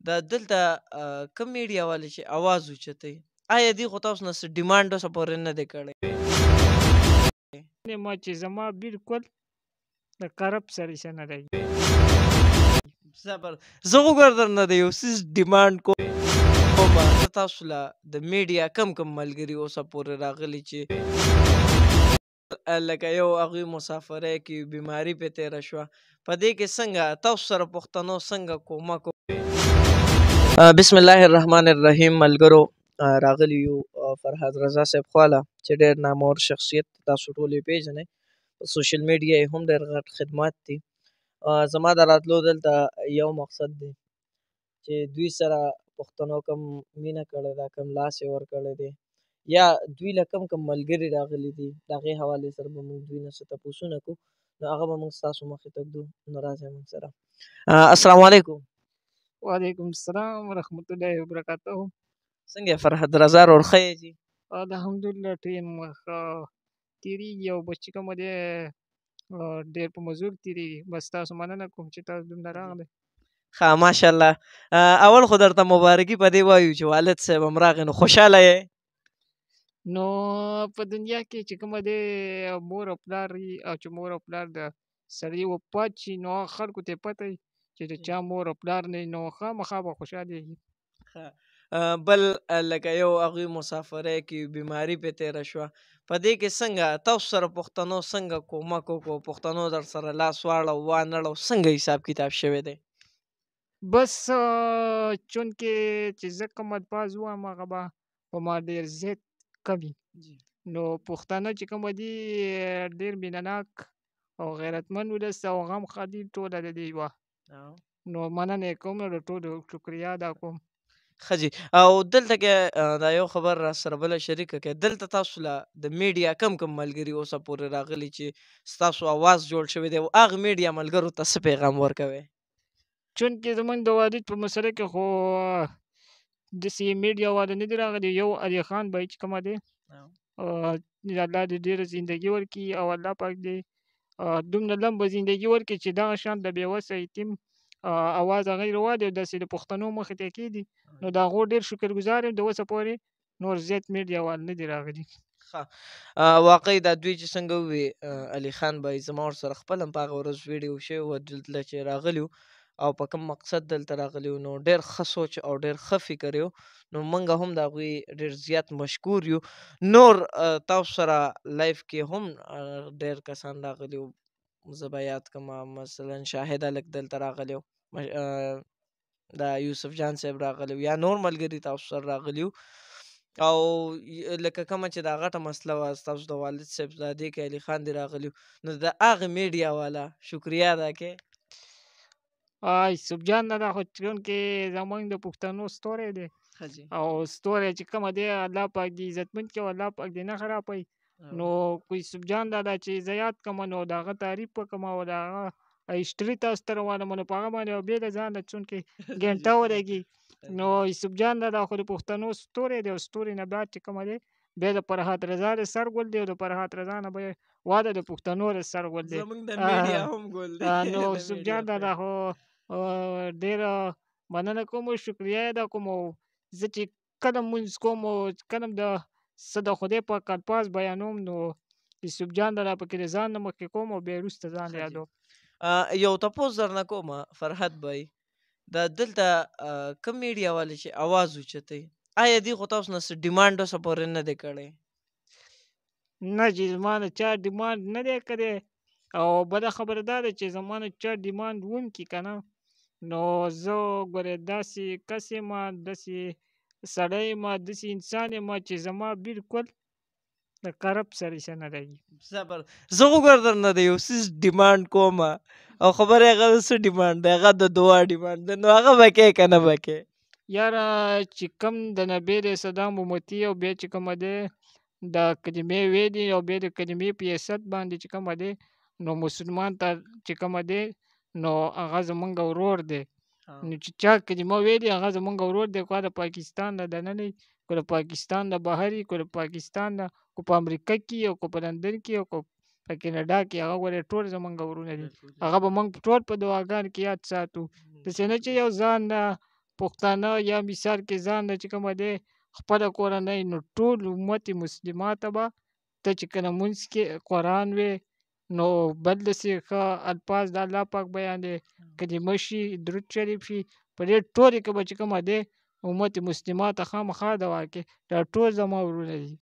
دا دلته کوم میډیا والے چې اواز اوچتوي آیا دې خو تاسو نه څه ډیمانډ اوسه پورې نه دی کړی؟ ما چې زما بالکل د کرب سره څه نه دی. صبر زه خو ګور درنه د یو څیز ډیمانډ کوم زه تاسو له د میډیا کم ملګري اوسه پورې راغلي چې لکه یو هغوی مسافرۍ کې بیماري پې تېره شوه په دې کې څنګه تاسو سره پښتنو څنګه کومک بسم الله الرحمن الرحیم ملګرو راغلی یو فرهاد رضا صاحب خواله چې ډېر نامور شخصیت تاسو ټول یې پیژنئ په سوشل میډیا یې هم ډېر غټ خدمات دي زما د راتلو دلته یو مقصد دی چې دوی سره پښتنو کم مینه کړې ده کم لاس یې ورکړی دی یا دوی له کم ملګري راغلي دي د هغې حوالې سره به موږ دوی نه څه تپوسونه کوو نو هغه به موږ ستاسو مخې ته ږدو نو راځئ موږ سره السلام علیکم. وعلیکم السلام ورحمت الله وبرکاته. څنګه یې فرهاد رضا رور ښه یې جي؟ الحمدلله ټیم ښه تېرېږي او بس چې کومه دی ډېر په مزور تېرېږي. بس تاسو مننه کوم چې تاسو دومره راغلی. ښه ماشاءالله اول خو درته مبارکي په دې وایو چې والد صاحب هم راغی نو خوشحاله یې؟ نو په دنیا کې چې کومه دی مور او پلار وي او چې مور او پلار د سړي وفات شي نو هغه خلکو ته یې پته وي چې د چا مور او پلار نه وي نو خامخا به خوشحالېږي. بل لکه یو هغوی مسافرۍ کې بیماري پې تېره شوه په دې کې څنګه تاسو سره پښتنو څنګه کومک وکړو پښتنو در سره لاس واړو وانړو څنګه حساب کتاب شوی دی؟ بس چونکې چې زه کوم الفاظ ووایم هغه به په ما ډېر زیات کمي نو پښتانه چې کومه دي ډېر مینه ناک او غیرتمند ولس او غمخواه دي ټوله د دې یوه نو مننه یې کوم د ټولو شکریا ادا کوم. ښه جي او دلته کې دا یو خبر را سره بله شریکه کړئ دلته تاسو له د میډیا کم ملګري اوسه پورې راغلي چې ستاسو اواز جوړ شوی دی او هغه میډیا ملګرو ته څه پیغام ورکوئ؟ چونکې زمونږ د والد په مسله کې خو داسې میډیا والا نه دي راغلي. یو علي خان بهی چې کومه دی الله دې ډېره زندګي ورکړي او الله پاک دې دومره لمبه زندګي ورکړي چې دغه شان د بېوسه یتیم اواز هغه یې روا دی او داسې د پښتنو مخې ته کېږدي نو د هغو ډېر شکرګزار یم. د اوسه پورې نور زیات میډیا وال نه دي راغلي. واقعي دا دوی چې څنګه ووي علي خان بهی زما ورسره خپل هم په هغه ورځ ویډیو شوی وه دلته چې راغلي او په کوم مقصد دلته راغلي نو ډېر ښه سوچ او ډېر ښه فکر یو نو موږ هم د هغوی ډېر زیات مشکور یو. نور تاسو سره لایف کې هم ډېر کسان راغلي وو زه به یاد کړم مثلا شاهد هلک دلته راغلی و دا یوسف جان صاحب راغلی و یا نور ملګري تاسو سره راغلي وو او لکه کومه چې دا غټه مسله وه ستاسو د والد صاحب زادې کې علي خان دې راغلي وو نو د هغې میډیا والا شکریا ادا کړې؟ یوسف جان نه دا خو چونکې زموږ د پښتنو ستوری دی او ستوری چې کومه دی الله پاک دې عزتمند کړي او الله پاک دې نه خرابوي. نو که یوسف جان دادا چې زه یاد کړم نو د هغه تعریف وکړم او د هغه هسټري تاسو ته روانوم نو په هغه باندې یوه بېله ځان له چونکې ګنټه ولګي نو یوسف جان دادا خو د پښتنو ستوری دی او ستوري نه بعد چې کومه دی بیا د فرهاد رضا د سر ګل دی او د فرهاد رضا نه به واده د پښتنو د سر ګل دی نو یوسف جان دادا خو ډېره مننه کوم او شکریا ادا کوم او زه چې کله لمونځ کوم او کله د څه د خدای پاک الفاظ بیانوم نو یوسف جان دادا پکې د ځان نه مخکې کوم او بیا وروسته ځان یادوم. یو تپوس درنه کوم فرهاد بهی دا دلته کوم میډیا والے چې اواز اوچتوي آیا دې خو تاسو نه څه ډیمانډ اوسه پورې نه دی کړی؟ نه چې زما نه چا ډیمانډ نه دی کړی او بله خبره دا ده چې زما نه چا ډیمانډ وکړي که نه نو زه ګورې داسې کس یم داسې سړی یم داسې انسان یم چې زما بالکل د کرب سره څه نه لګي. صبر زه خو ګور درنه د یو څیز ډیمانډ کوم او خبره هغه د څه ډیمانډ دی هغه د دعا ډیمانډ دی نو هغه به کوې که نه به کوې؟ یاره چې کوم د نبي علیه السلام امتي او بیا چې کومه دی د کلمې ویلي او بیا د کلمې په حیثیت باندې چې کومه دی نو مسلمان ته چې کومه دی نو هغه زمونږ ورور دی نو چې چا کلمه ویلي هغه زمونږ ورور دی که د پاکستان نه دننه وي که د پاکستان نه بهر وي که د پاکستان نه که په امریکا کې او که په لندن کې او که په کینیډا کې هغه ګورې ټول زمونږ ورونه دي هغه به موږ ټول په دعاګانو کې یاد ساتو داسې نه چې یو ځان پښتانه یا مثال کې ځان له چې کومه دی خپله کورنۍ نو ټول امت مسلمه ته به ته چې کله مونځ کې قرآن وې نو بل داسې ښه الفاظ د الله پاک بیانې کلمه شي درود شریف شي په دې ټولې کې به چې کومه دی امت مسلمه ته خامخا دعا کې دا ټول زما ورونه دي